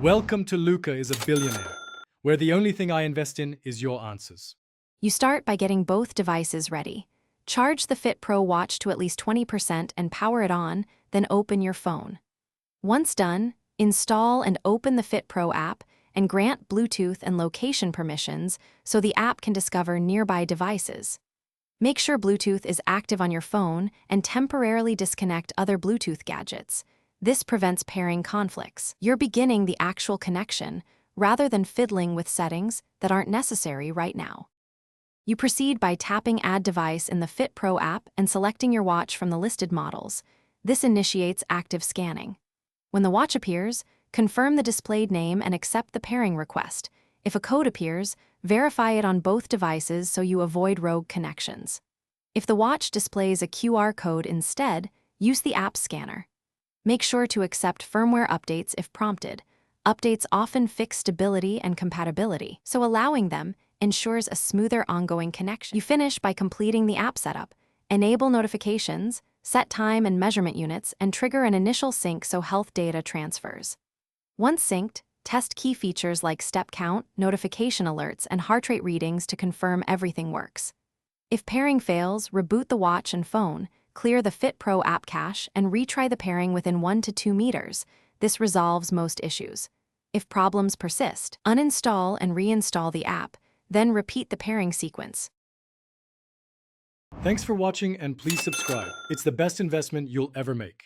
Welcome to Luca is a Billionaire, where the only thing I invest in is your answers. You start by getting both devices ready. Charge the Fitpro Watch to at least 20% and power it on, then open your phone. Once done, install and open the Fitpro app and grant Bluetooth and location permissions so the app can discover nearby devices. Make sure Bluetooth is active on your phone and temporarily disconnect other Bluetooth gadgets. This prevents pairing conflicts. You're beginning the actual connection rather than fiddling with settings that aren't necessary right now. You proceed by tapping Add Device in the Fitpro app and selecting your watch from the listed models. This initiates active scanning. When the watch appears, confirm the displayed name and accept the pairing request. If a code appears, verify it on both devices so you avoid rogue connections. If the watch displays a QR code instead, use the app scanner. Make sure to accept firmware updates if prompted. Updates often fix stability and compatibility, so allowing them ensures a smoother ongoing connection. You finish by completing the app setup. Enable notifications, set time and measurement units, and trigger an initial sync so health data transfers. Once synced, test key features like step count, notification alerts, and heart rate readings to confirm everything works. If pairing fails, reboot the watch and phone, clear the Fitpro app cache, and retry the pairing within 1 to 2 meters. This resolves most issues. If problems persist, uninstall and reinstall the app, then repeat the pairing sequence. Thanks for watching and please subscribe. It's the best investment you'll ever make.